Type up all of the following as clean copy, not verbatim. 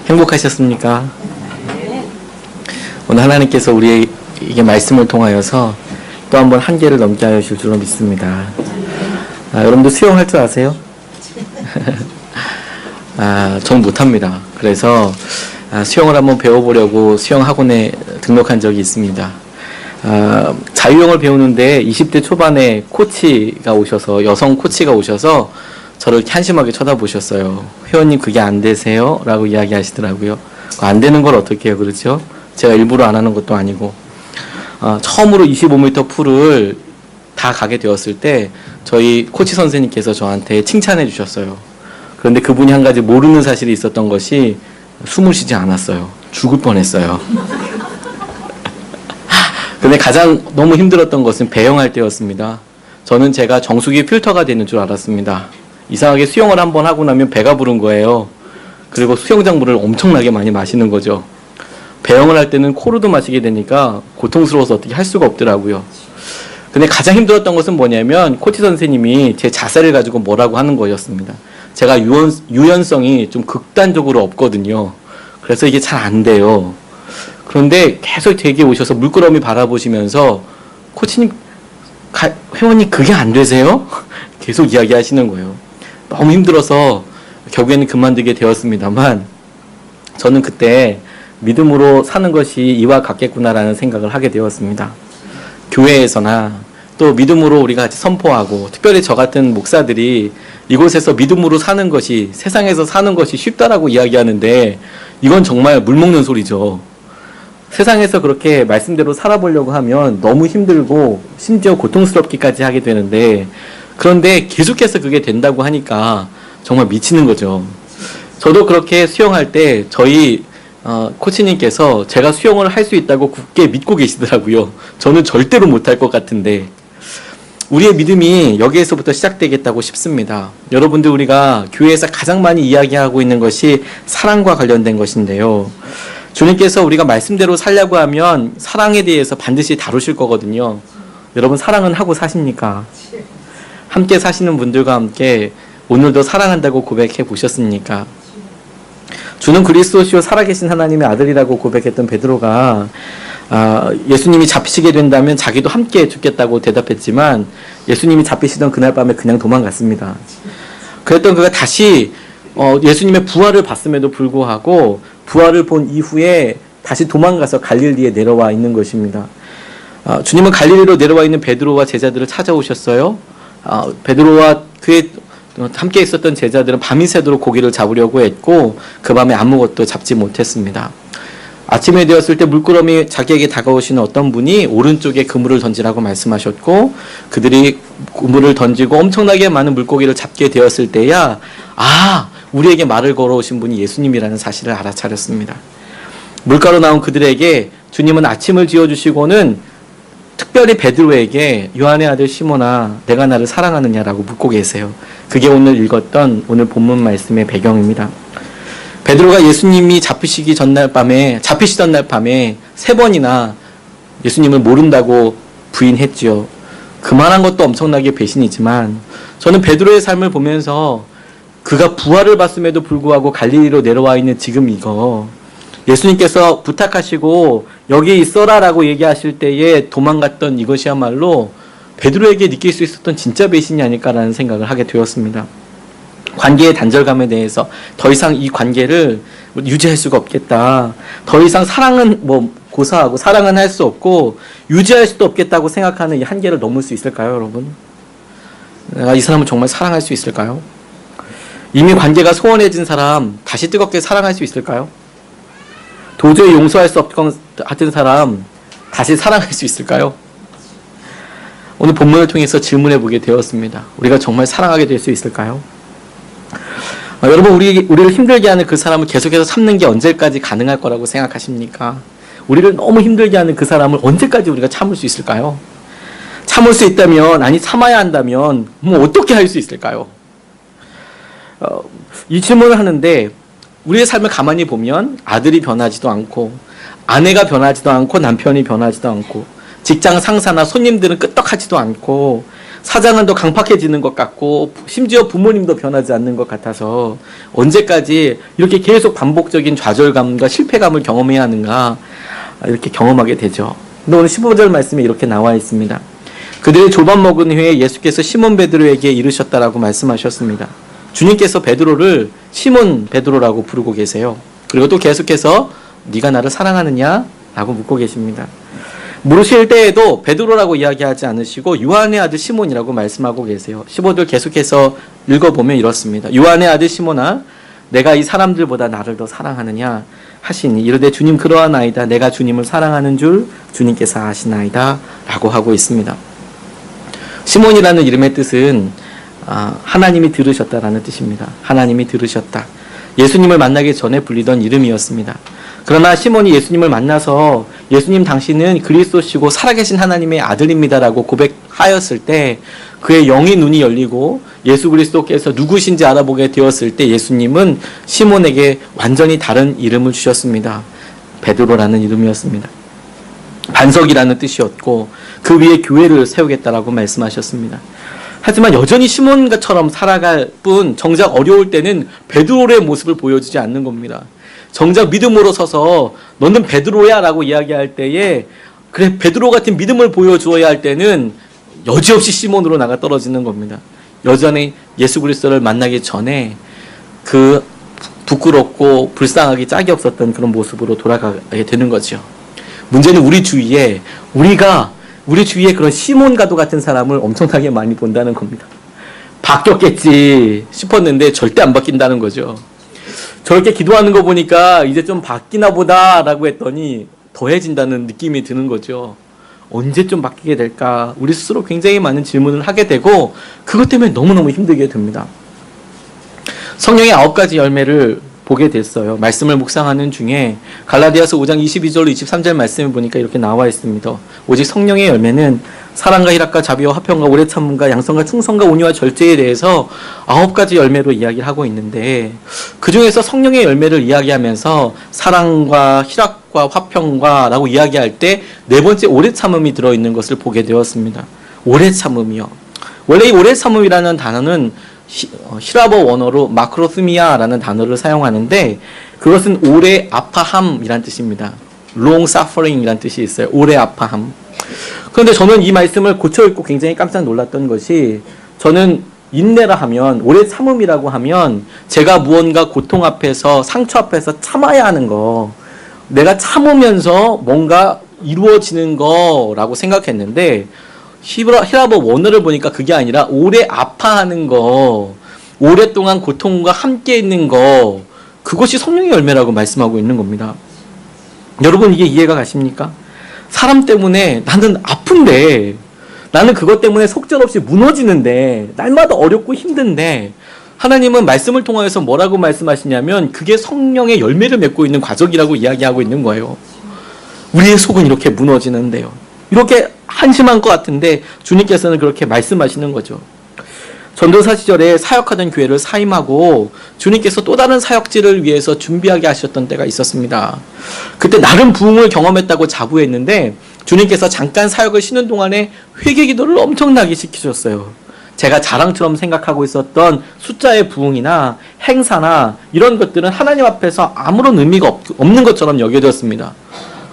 행복하셨습니까? 오늘 하나님께서 우리에게 말씀을 통하여서 또 한 번 한계를 넘게 하여 주실 줄로 믿습니다. 여러분도 수영할 줄 아세요? 전 못합니다. 그래서 수영을 한번 배워보려고 수영학원에 등록한 적이 있습니다. 자유형을 배우는데 20대 초반에 코치가 오셔서, 여성 코치가 오셔서 저를 한심하게 쳐다보셨어요. 회원님 그게 안 되세요? 라고 이야기하시더라고요. 안 되는 걸 어떻게 해요? 그렇죠? 제가 일부러 안 하는 것도 아니고. 처음으로 25m 풀을 다 가게 되었을 때 저희 코치 선생님께서 저한테 칭찬해 주셨어요. 그런데 그분이 한 가지 모르는 사실이 있었던 것이 숨을 쉬지 않았어요. 죽을 뻔했어요. 근데 가장 너무 힘들었던 것은 배영할 때였습니다. 저는 제가 정수기 필터가 되는 줄 알았습니다. 이상하게 수영을 한번 하고 나면 배가 부른 거예요. 그리고 수영장 물을 엄청나게 많이 마시는 거죠. 배영을 할 때는 코로도 마시게 되니까 고통스러워서 어떻게 할 수가 없더라고요. 근데 가장 힘들었던 것은 뭐냐면 코치 선생님이 제 자세를 가지고 뭐라고 하는 거였습니다. 제가 유연성이 좀 극단적으로 없거든요. 그래서 이게 잘 안 돼요. 그런데 계속 제게 오셔서 물끄러미 바라보시면서 코치님, 회원님 그게 안 되세요? 계속 이야기하시는 거예요. 너무 힘들어서 결국에는 그만두게 되었습니다만 저는 그때 믿음으로 사는 것이 이와 같겠구나라는 생각을 하게 되었습니다. 교회에서나 또 믿음으로 우리가 같이 선포하고, 특별히 저 같은 목사들이 이곳에서 믿음으로 사는 것이, 세상에서 사는 것이 쉽다라고 이야기하는데 이건 정말 물먹는 소리죠. 세상에서 그렇게 말씀대로 살아보려고 하면 너무 힘들고 심지어 고통스럽기까지 하게 되는데, 그런데 계속해서 그게 된다고 하니까 정말 미치는 거죠. 저도 그렇게 수영할 때 저희 코치님께서 제가 수영을 할 수 있다고 굳게 믿고 계시더라고요. 저는 절대로 못할 것 같은데 우리의 믿음이 여기에서부터 시작되겠다고 싶습니다. 여러분들, 우리가 교회에서 가장 많이 이야기하고 있는 것이 사랑과 관련된 것인데요. 주님께서 우리가 말씀대로 살려고 하면 사랑에 대해서 반드시 다루실 거거든요. 여러분, 사랑은 하고 사십니까? 함께 사시는 분들과 함께 오늘도 사랑한다고 고백해 보셨습니까? 주는 그리스도시요 살아계신 하나님의 아들이라고 고백했던 베드로가 예수님이 잡히시게 된다면 자기도 함께 죽겠다고 대답했지만 예수님이 잡히시던 그날 밤에 그냥 도망갔습니다. 그랬던 그가 다시 예수님의 부활을 봤음에도 불구하고 부활을 본 이후에 다시 도망가서 갈릴리에 내려와 있는 것입니다. 주님은 갈릴리로 내려와 있는 베드로와 제자들을 찾아오셨어요. 베드로와 그의 함께 있었던 제자들은 밤이 새도록 고기를 잡으려고 했고 그 밤에 아무것도 잡지 못했습니다. 아침에 되었을 때 물끄러미 자기에게 다가오시는 어떤 분이 오른쪽에 그물을 던지라고 말씀하셨고, 그들이 그물을 던지고 엄청나게 많은 물고기를 잡게 되었을 때야 우리에게 말을 걸어오신 분이 예수님이라는 사실을 알아차렸습니다. 물가로 나온 그들에게 주님은 아침을 지어주시고는 특별히 베드로에게 요한의 아들 시몬아, 내가 나를 사랑하느냐라고 묻고 계세요. 그게 오늘 읽었던 오늘 본문 말씀의 배경입니다. 베드로가 예수님이 잡히시던 날 밤에 3번이나 예수님을 모른다고 부인했지요. 그만한 것도 엄청나게 배신이지만 저는 베드로의 삶을 보면서 그가 부활을 봤음에도 불구하고 갈릴리로 내려와 있는 지금 이거, 예수님께서 부탁하시고 여기 있어라 라고 얘기하실 때에 도망갔던 이것이야말로 베드로에게 느낄 수 있었던 진짜 배신이 아닐까라는 생각을 하게 되었습니다. 관계의 단절감에 대해서 더 이상 이 관계를 유지할 수가 없겠다, 더 이상 사랑은 고사하고 사랑은 할 수 없고 유지할 수도 없겠다고 생각하는 이 한계를 넘을 수 있을까요, 여러분? 내가 이 사람을 정말 사랑할 수 있을까요? 이미 관계가 소원해진 사람 다시 뜨겁게 사랑할 수 있을까요? 도저히 용서할 수 없던 같은 사람 다시 사랑할 수 있을까요? 오늘 본문을 통해서 질문해 보게 되었습니다. 우리가 정말 사랑하게 될 수 있을까요? 여러분, 우리를 힘들게 하는 그 사람을 계속해서 참는 게 언제까지 가능할 거라고 생각하십니까? 우리를 너무 힘들게 하는 그 사람을 언제까지 우리가 참을 수 있을까요? 참을 수 있다면, 아니 참아야 한다면 어떻게 할 수 있을까요? 이 질문을 하는데 우리의 삶을 가만히 보면 아들이 변하지도 않고 아내가 변하지도 않고 남편이 변하지도 않고 직장 상사나 손님들은 끄떡하지도 않고 사장은 더 강팍해지는 것 같고 심지어 부모님도 변하지 않는 것 같아서 언제까지 이렇게 계속 반복적인 좌절감과 실패감을 경험해야 하는가 이렇게 경험하게 되죠. 근데 오늘 15절 말씀에 이렇게 나와 있습니다. 그들이 조밥 먹은 후에 예수께서 시몬 베드로에게 이르셨다라고 말씀하셨습니다. 주님께서 베드로를 시몬 베드로라고 부르고 계세요. 그리고 또 계속해서 네가 나를 사랑하느냐? 라고 묻고 계십니다. 물으실 때에도 베드로라고 이야기하지 않으시고 요한의 아들 시몬이라고 말씀하고 계세요. 15절 계속해서 읽어보면 이렇습니다. 요한의 아들 시몬아 내가 이 사람들보다 나를 더 사랑하느냐 하시니 이르되 주님 그러하나이다. 내가 주님을 사랑하는 줄 주님께서 아시나이다 라고 하고 있습니다. 시몬이라는 이름의 뜻은 하나님이 들으셨다라는 뜻입니다. 하나님이 들으셨다. 예수님을 만나기 전에 불리던 이름이었습니다. 그러나 시몬이 예수님을 만나서 예수님 당신은 그리스도시고 살아계신 하나님의 아들입니다라고 고백하였을 때 그의 영의 눈이 열리고 예수 그리스도께서 누구신지 알아보게 되었을 때 예수님은 시몬에게 완전히 다른 이름을 주셨습니다. 베드로라는 이름이었습니다. 반석이라는 뜻이었고 그 위에 교회를 세우겠다라고 말씀하셨습니다. 하지만 여전히 시몬처럼 살아갈 뿐 정작 어려울 때는 베드로의 모습을 보여주지 않는 겁니다. 정작 믿음으로 서서 너는 베드로야 라고 이야기할 때에 그래 베드로 같은 믿음을 보여주어야 할 때는 여지없이 시몬으로 나가 떨어지는 겁니다. 여전히 예수 그리스도를 만나기 전에 그 부끄럽고 불쌍하기 짝이 없었던 그런 모습으로 돌아가게 되는 거죠. 문제는 우리 주위에 그런 시몬과도 같은 사람을 엄청나게 많이 본다는 겁니다. 바뀌었겠지 싶었는데 절대 안 바뀐다는 거죠. 저렇게 기도하는 거 보니까 이제 좀 바뀌나 보다 라고 했더니 더해진다는 느낌이 드는 거죠. 언제 좀 바뀌게 될까? 우리 스스로 굉장히 많은 질문을 하게 되고 그것 때문에 너무너무 힘들게 됩니다. 성령의 9가지 열매를 보게 됐어요. 말씀을 묵상하는 중에 갈라디아서 5장 22절 23절 말씀을 보니까 이렇게 나와 있습니다. 오직 성령의 열매는 사랑과 희락과 자비와 화평과 오래 참음과 양성과 충성과 온유와 절제에 대해서 9가지 열매로 이야기를 하고 있는데 그 중에서 성령의 열매를 이야기하면서 사랑과 희락과 화평과 라고 이야기할 때 네 번째 오래 참음이 들어있는 것을 보게 되었습니다. 오래 참음이요. 원래 이 오래 참음이라는 단어는 히라버 원어로 마크로스미아라는 단어를 사용하는데 그것은 오래 아파함이란 뜻입니다. long suffering이란 뜻이 있어요. 오래 아파함. 그런데 저는 이 말씀을 고쳐 읽고 굉장히 깜짝 놀랐던 것이 저는 인내라 하면 오래 참음이라고 하면 제가 무언가 고통 앞에서 상처 앞에서 참아야 하는 거 내가 참으면서 뭔가 이루어지는 거라고 생각했는데 히라버 원어를 보니까 그게 아니라 오래 아파하는 거 오랫동안 고통과 함께 있는 거 그것이 성령의 열매라고 말씀하고 있는 겁니다. 여러분 이게 이해가 가십니까? 사람 때문에 나는 아픈데 나는 그것 때문에 속절없이 무너지는데 날마다 어렵고 힘든데 하나님은 말씀을 통하여서 뭐라고 말씀하시냐면 그게 성령의 열매를 맺고 있는 과정이라고 이야기하고 있는 거예요. 우리의 속은 이렇게 무너지는데요. 이렇게 한심한 것 같은데 주님께서는 그렇게 말씀하시는 거죠. 전도사 시절에 사역하던 교회를 사임하고 주님께서 또 다른 사역지를 위해서 준비하게 하셨던 때가 있었습니다. 그때 나름 부흥을 경험했다고 자부했는데 주님께서 잠깐 사역을 쉬는 동안에 회개 기도를 엄청나게 시키셨어요. 제가 자랑처럼 생각하고 있었던 숫자의 부흥이나 행사나 이런 것들은 하나님 앞에서 아무런 의미가 없는 것처럼 여겨졌습니다.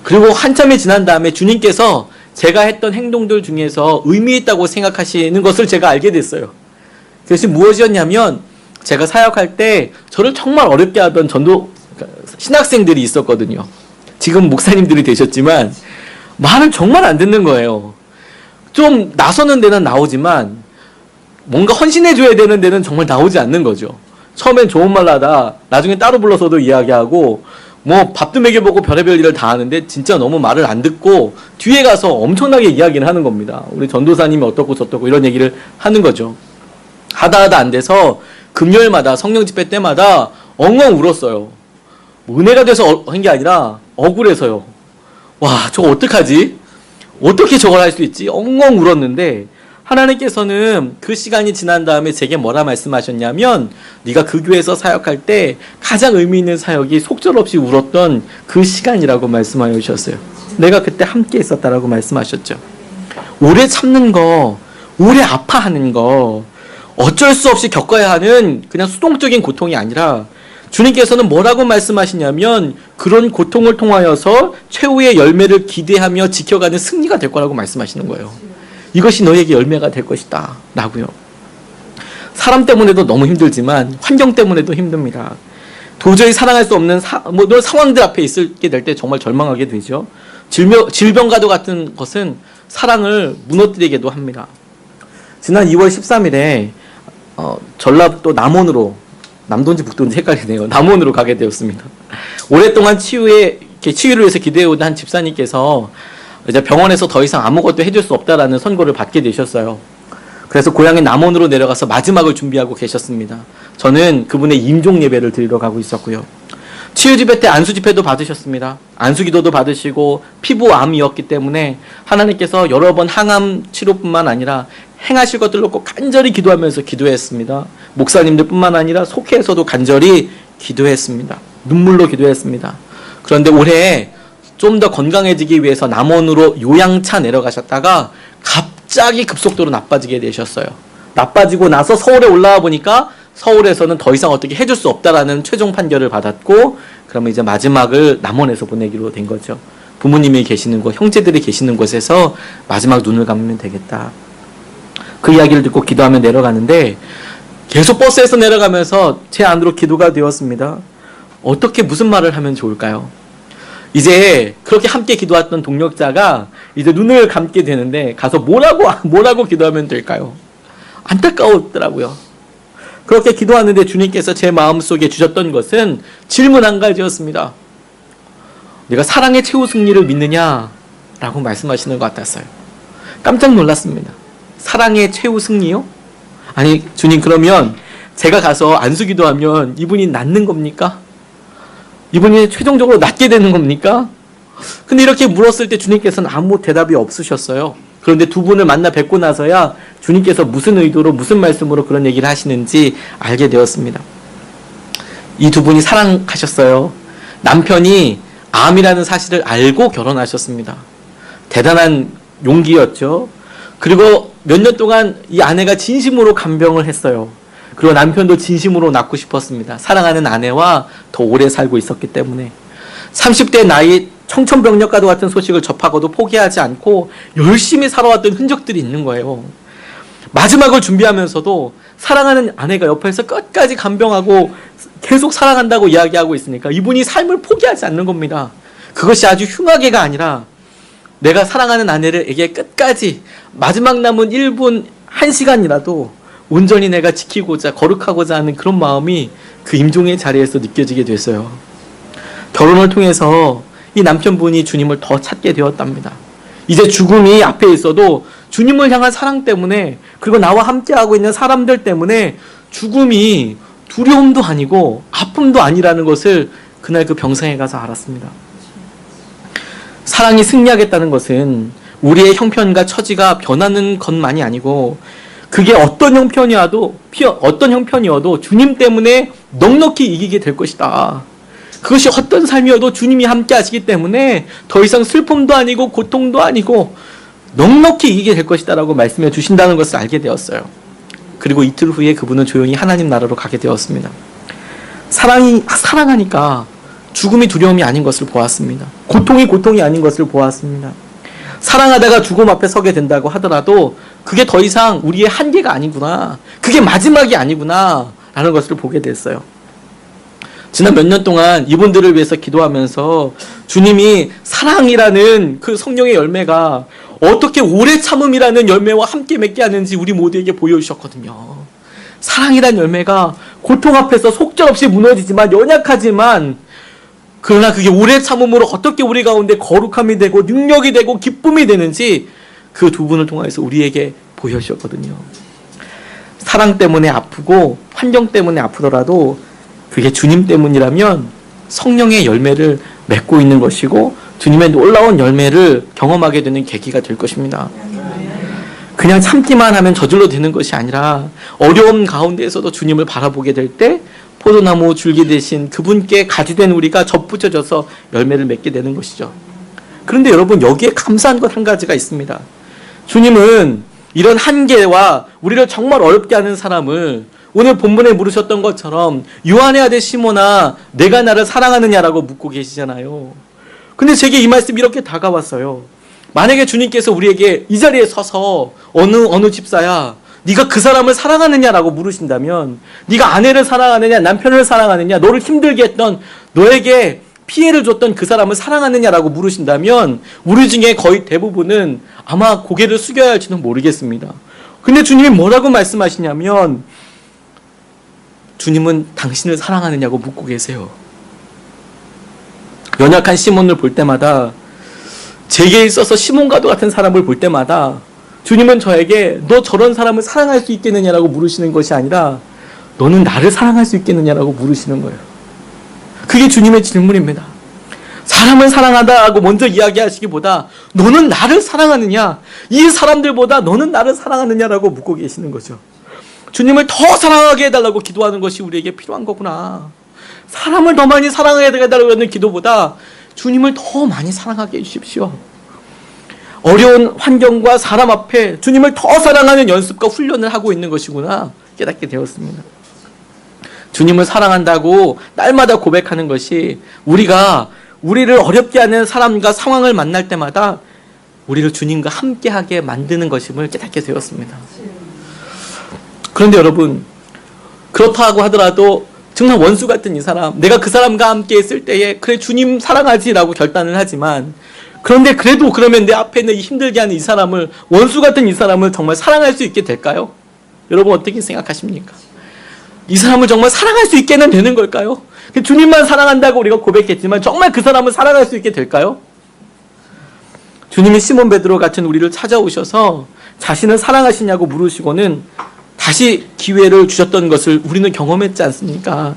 그리고 한참이 지난 다음에 주님께서 제가 했던 행동들 중에서 의미 있다고 생각하시는 것을 제가 알게 됐어요. 그것이 무엇이었냐면 제가 사역할 때 저를 정말 어렵게 하던 신학생들이 있었거든요. 지금 목사님들이 되셨지만 말을 정말 안 듣는 거예요. 좀 나서는 데는 나오지만 뭔가 헌신해줘야 되는 데는 정말 나오지 않는 거죠. 처음엔 좋은 말 하다 나중에 따로 불러서도 이야기하고 뭐 밥도 먹여보고 별의별 일을 다 하는데 진짜 너무 말을 안 듣고 뒤에 가서 엄청나게 이야기를 하는 겁니다. 우리 전도사님이 어떻고 저떻고 이런 얘기를 하는 거죠. 하다 안 돼서 금요일마다 성령 집회 때마다 엉엉 울었어요. 뭐 은혜가 돼서 한 게 아니라 억울해서요. 와 저거 어떡하지? 어떻게 저걸 할 수 있지? 엉엉 울었는데 하나님께서는 그 시간이 지난 다음에 제게 뭐라 말씀하셨냐면 네가 그 교회에서 사역할 때 가장 의미 있는 사역이 속절없이 울었던 그 시간이라고 말씀하여 주셨어요. 내가 그때 함께 있었다라고 말씀하셨죠. 오래 참는 거 오래 아파하는 거, 어쩔 수 없이 겪어야 하는 그냥 수동적인 고통이 아니라 주님께서는 뭐라고 말씀하시냐면 그런 고통을 통하여서 최후의 열매를 기대하며 지켜가는 승리가 될 거라고 말씀하시는 거예요. 이것이 너에게 열매가 될 것이다 라고요. 사람 때문에도 너무 힘들지만 환경 때문에도 힘듭니다. 도저히 사랑할 수 없는 상황들 앞에 있게 될 때 정말 절망하게 되죠. 질병과도 같은 것은 사랑을 무너뜨리게도 합니다. 지난 2월 13일에 전라도 남원으로, 남도인지 북도인지 헷갈리네요. 남원으로 가게 되었습니다. 오랫동안 치유를 위해서 기도해오던 한 집사님께서 이제 병원에서 더 이상 아무것도 해줄 수 없다라는 선고를 받게 되셨어요. 그래서 고향의 남원으로 내려가서 마지막을 준비하고 계셨습니다. 저는 그분의 임종 예배를 드리러 가고 있었고요. 치유 집회 때 안수 집회도 받으셨습니다. 안수 기도도 받으시고 피부암이었기 때문에 하나님께서 여러 번 항암 치료뿐만 아니라 행하실 것들 놓고 간절히 기도하면서 기도했습니다. 목사님들뿐만 아니라 속회에서도 간절히 기도했습니다. 눈물로 기도했습니다. 그런데 올해 좀 더 건강해지기 위해서 남원으로 요양차 내려가셨다가 갑자기 급속도로 나빠지게 되셨어요. 나빠지고 나서 서울에 올라와 보니까 서울에서는 더 이상 어떻게 해줄 수 없다라는 최종 판결을 받았고, 그러면 이제 마지막을 남원에서 보내기로 된 거죠. 부모님이 계시는 곳, 형제들이 계시는 곳에서 마지막 눈을 감으면 되겠다. 그 이야기를 듣고 기도하며 내려가는데 계속 버스에서 내려가면서 제 안으로 기도가 되었습니다. 어떻게 무슨 말을 하면 좋을까요? 이제 그렇게 함께 기도했던 동력자가 이제 눈을 감게 되는데 가서 뭐라고 기도하면 될까요? 안타까웠더라고요. 그렇게 기도하는데 주님께서 제 마음속에 주셨던 것은 질문 한 가지였습니다. 네가 사랑의 최후 승리를 믿느냐? 라고 말씀하시는 것 같았어요. 깜짝 놀랐습니다. 사랑의 최후 승리요? 아니 주님, 그러면 제가 가서 안수 기도하면 이분이 낫는 겁니까? 이분이 최종적으로 낫게 되는 겁니까? 근데 이렇게 물었을 때 주님께서는 아무 대답이 없으셨어요. 그런데 두 분을 만나 뵙고 나서야 주님께서 무슨 의도로 무슨 말씀으로 그런 얘기를 하시는지 알게 되었습니다. 이 두 분이 사랑하셨어요. 남편이 암이라는 사실을 알고 결혼하셨습니다. 대단한 용기였죠. 그리고 몇 년 동안 이 아내가 진심으로 간병을 했어요. 그리고 남편도 진심으로 낳고 싶었습니다. 사랑하는 아내와 더 오래 살고 있었기 때문에. 30대 나이 청천벽력과도 같은 소식을 접하고도 포기하지 않고 열심히 살아왔던 흔적들이 있는 거예요. 마지막을 준비하면서도 사랑하는 아내가 옆에서 끝까지 간병하고 계속 사랑한다고 이야기하고 있으니까 이분이 삶을 포기하지 않는 겁니다. 그것이 아주 흉하게가 아니라 내가 사랑하는 아내에게 끝까지 마지막 남은 1분 1시간이라도 온전히 내가 지키고자 거룩하고자 하는 그런 마음이 그 임종의 자리에서 느껴지게 됐어요. 결혼을 통해서 이 남편분이 주님을 더 찾게 되었답니다. 이제 죽음이 앞에 있어도 주님을 향한 사랑 때문에, 그리고 나와 함께하고 있는 사람들 때문에 죽음이 두려움도 아니고 아픔도 아니라는 것을 그날 그 병상에 가서 알았습니다. 사랑이 승리하겠다는 것은 우리의 형편과 처지가 변하는 것만이 아니고 그게 어떤 형편이어도 주님 때문에 넉넉히 이기게 될 것이다. 그것이 어떤 삶이어도 주님이 함께 하시기 때문에 더 이상 슬픔도 아니고 고통도 아니고 넉넉히 이기게 될 것이다 라고 말씀해 주신다는 것을 알게 되었어요. 그리고 이틀 후에 그분은 조용히 하나님 나라로 가게 되었습니다. 사랑하니까 죽음이 두려움이 아닌 것을 보았습니다. 고통이 아닌 것을 보았습니다. 사랑하다가 죽음 앞에 서게 된다고 하더라도 그게 더 이상 우리의 한계가 아니구나, 그게 마지막이 아니구나 라는 것을 보게 됐어요. 지난 몇 년 동안 이분들을 위해서 기도하면서 주님이 사랑이라는 그 성령의 열매가 어떻게 오래 참음이라는 열매와 함께 맺게 하는지 우리 모두에게 보여주셨거든요. 사랑이라는 열매가 고통 앞에서 속절없이 무너지지만 연약하지만, 그러나 그게 오래 참음으로 어떻게 우리 가운데 거룩함이 되고 능력이 되고 기쁨이 되는지 그 두 분을 통해서 우리에게 보여주셨거든요. 사랑 때문에 아프고 환경 때문에 아프더라도 그게 주님 때문이라면 성령의 열매를 맺고 있는 것이고 주님의 놀라운 열매를 경험하게 되는 계기가 될 것입니다. 그냥 참기만 하면 저절로 되는 것이 아니라 어려움 가운데에서도 주님을 바라보게 될 때 포도나무 줄기 대신 그분께 가지된 우리가 접붙여져서 열매를 맺게 되는 것이죠. 그런데 여러분, 여기에 감사한 것 한 가지가 있습니다. 주님은 이런 한계와 우리를 정말 어렵게 하는 사람을 오늘 본문에 물으셨던 것처럼 요한의 아들 시몬아 내가 나를 사랑하느냐라고 묻고 계시잖아요. 근데 제게 이 말씀이 이렇게 다가왔어요. 만약에 주님께서 우리에게 이 자리에 서서 어느 집사야 네가 그 사람을 사랑하느냐라고 물으신다면, 네가 아내를 사랑하느냐 남편을 사랑하느냐 너를 힘들게 했던 너에게 피해를 줬던 그 사람을 사랑하느냐라고 물으신다면 우리 중에 거의 대부분은 아마 고개를 숙여야 할지는 모르겠습니다. 근데 주님이 뭐라고 말씀하시냐면 주님은 당신을 사랑하느냐고 묻고 계세요. 연약한 시몬을 볼 때마다, 제게 있어서 시몬과도 같은 사람을 볼 때마다 주님은 저에게 너 저런 사람을 사랑할 수 있겠느냐라고 물으시는 것이 아니라 너는 나를 사랑할 수 있겠느냐라고 물으시는 거예요. 그게 주님의 질문입니다. 사람을 사랑하다고 먼저 이야기하시기보다 너는 나를 사랑하느냐, 이 사람들보다 너는 나를 사랑하느냐라고 묻고 계시는 거죠. 주님을 더 사랑하게 해달라고 기도하는 것이 우리에게 필요한 거구나. 사람을 더 많이 사랑하게 해달라고 하는 기도보다 주님을 더 많이 사랑하게 해주십시오. 어려운 환경과 사람 앞에 주님을 더 사랑하는 연습과 훈련을 하고 있는 것이구나 깨닫게 되었습니다. 주님을 사랑한다고 날마다 고백하는 것이 우리가 우리를 어렵게 하는 사람과 상황을 만날 때마다 우리를 주님과 함께하게 만드는 것임을 깨닫게 되었습니다. 그런데 여러분, 그렇다고 하더라도 정말 원수 같은 이 사람, 내가 그 사람과 함께 있을 때에 그래 주님 사랑하지라고 결단을 하지만, 그런데 그래도 그러면 내 앞에 있는 이 힘들게 하는 이 사람을, 원수 같은 이 사람을 정말 사랑할 수 있게 될까요? 여러분 어떻게 생각하십니까? 이 사람을 정말 사랑할 수 있게는 되는 걸까요? 주님만 사랑한다고 우리가 고백했지만 정말 그 사람을 사랑할 수 있게 될까요? 주님이 시몬 베드로 같은 우리를 찾아오셔서 자신을 사랑하시냐고 물으시고는 다시 기회를 주셨던 것을 우리는 경험했지 않습니까?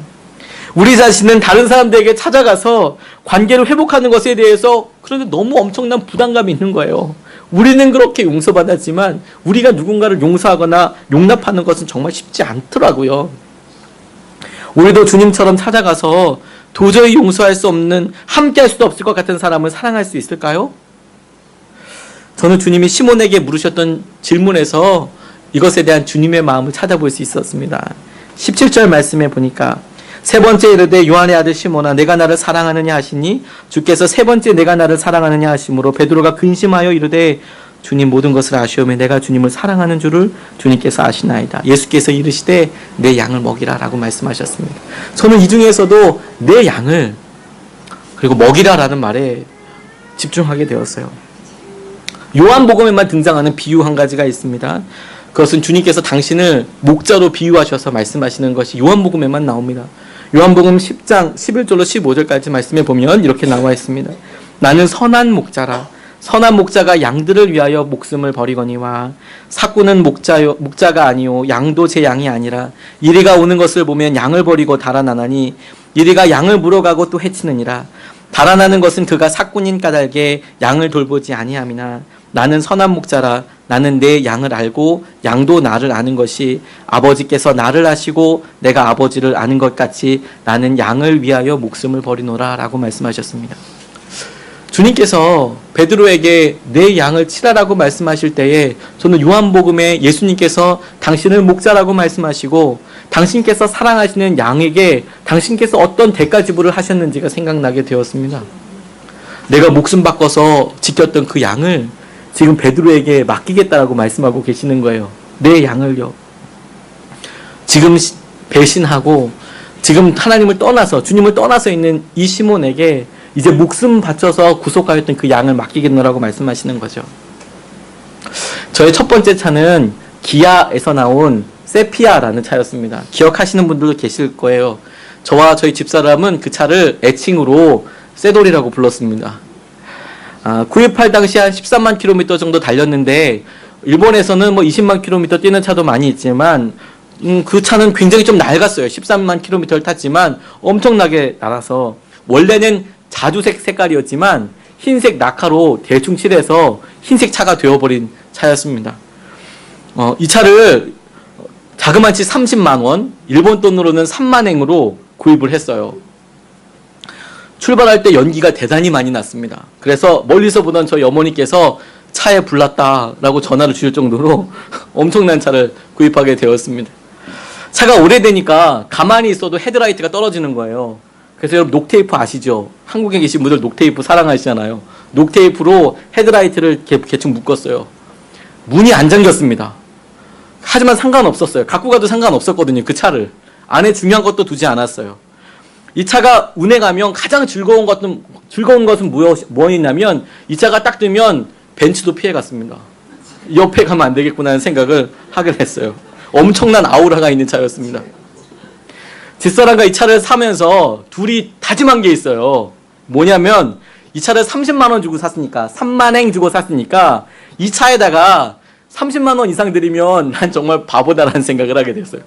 우리 자신은 다른 사람들에게 찾아가서 관계를 회복하는 것에 대해서 그런데 너무 엄청난 부담감이 있는 거예요. 우리는 그렇게 용서받았지만 우리가 누군가를 용서하거나 용납하는 것은 정말 쉽지 않더라고요. 우리도 주님처럼 찾아가서 도저히 용서할 수 없는, 함께할 수도 없을 것 같은 사람을 사랑할 수 있을까요? 저는 주님이 시몬에게 물으셨던 질문에서 이것에 대한 주님의 마음을 찾아볼 수 있었습니다. 17절 말씀에 보니까 세 번째 이르되 요한의 아들 시몬아 내가 나를 사랑하느냐 하시니 주께서 세 번째 내가 나를 사랑하느냐 하심으로 베드로가 근심하여 이르되 주님 모든 것을 아시오매 내가 주님을 사랑하는 줄을 주님께서 아시나이다. 예수께서 이르시되 내 양을 먹이라 라고 말씀하셨습니다. 저는 이 중에서도 내 양을 그리고 먹이라 라는 말에 집중하게 되었어요. 요한복음에만 등장하는 비유 한 가지가 있습니다. 그것은 주님께서 당신을 목자로 비유하셔서 말씀하시는 것이 요한복음에만 나옵니다. 요한복음 10장 11절로 15절까지 말씀해 보면 이렇게 나와 있습니다. 나는 선한 목자라. 선한 목자가 양들을 위하여 목숨을 버리거니와 사꾼은 목자가 아니요 양도 제 양이 아니라 이리가 오는 것을 보면 양을 버리고 달아나나니 이리가 양을 물어가고 또 해치느니라. 달아나는 것은 그가 사꾼인 까닭에 양을 돌보지 아니함이나 나는 선한 목자라. 나는 내 양을 알고 양도 나를 아는 것이 아버지께서 나를 아시고 내가 아버지를 아는 것 같이 나는 양을 위하여 목숨을 버리노라 라고 말씀하셨습니다. 주님께서 베드로에게 내 양을 치라라고 말씀하실 때에 저는 요한복음에 예수님께서 당신을 목자라고 말씀하시고 당신께서 사랑하시는 양에게 당신께서 어떤 대가 지불을 하셨는지가 생각나게 되었습니다. 내가 목숨 바꿔서 지켰던 그 양을 지금 베드로에게 맡기겠다라고 말씀하고 계시는 거예요. 내 양을요. 지금 배신하고 지금 하나님을 떠나서 주님을 떠나서 있는 이 시몬에게 이제 목숨 바쳐서 구속하였던 그 양을 맡기겠노라고 말씀하시는 거죠. 저의 첫 번째 차는 기아에서 나온 세피아라는 차였습니다. 기억하시는 분들도 계실 거예요. 저와 저희 집사람은 그 차를 애칭으로 세돌이라고 불렀습니다. 구입할 당시 한 13만 킬로미터 정도 달렸는데 일본에서는 20만 킬로미터 뛰는 차도 많이 있지만 그 차는 굉장히 좀 낡았어요. 13만 킬로미터를 탔지만 엄청나게 날아서 원래는 자주색 색깔이었지만 흰색 낙하로 대충 칠해서 흰색 차가 되어버린 차였습니다. 이 차를 자그마치 30만 원, 일본 돈으로는 3만엔으로 구입을 했어요. 출발할 때 연기가 대단히 많이 났습니다. 그래서 멀리서 보던 저희 어머니께서 차에 불났다라고 전화를 주실 정도로 엄청난 차를 구입하게 되었습니다. 차가 오래되니까 가만히 있어도 헤드라이트가 떨어지는 거예요. 그래서 여러분 녹테이프 아시죠? 한국에 계신 분들 녹테이프 사랑하시잖아요. 녹테이프로 헤드라이트를 대충 묶었어요. 문이 안 잠겼습니다. 하지만 상관없었어요. 갖고 가도 상관없었거든요. 그 차를. 안에 중요한 것도 두지 않았어요. 이 차가 운에 가면 가장 즐거운 것은 뭐였냐면 이 차가 딱 뜨면 벤츠도 피해갔습니다. 옆에 가면 안 되겠구나 하는 생각을 하게 됐어요. 엄청난 아우라가 있는 차였습니다. 집사람과 이 차를 사면서 둘이 다짐한 게 있어요. 뭐냐면 이 차를 30만 원 주고 샀으니까 3만행 주고 샀으니까 이 차에다가 30만 원 이상 들이면 난 정말 바보다라는 생각을 하게 됐어요.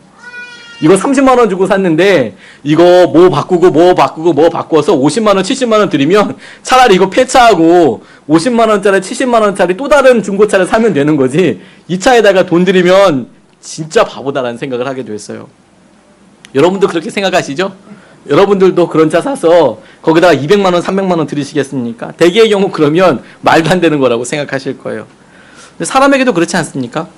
이거 30만 원 주고 샀는데 이거 뭐 바꿔서 50만 원, 70만 원 들이면 차라리 이거 폐차하고 50만 원짜리, 70만 원짜리 또 다른 중고차를 사면 되는 거지. 이 차에다가 돈 들이면 진짜 바보다라는 생각을 하게 됐어요. 여러분도 그렇게 생각하시죠? 여러분들도 그런 차 사서 거기다가 200만 원, 300만 원 들이시겠습니까? 대개의 경우 그러면 말도 안 되는 거라고 생각하실 거예요. 근데 사람에게도 그렇지 않습니까?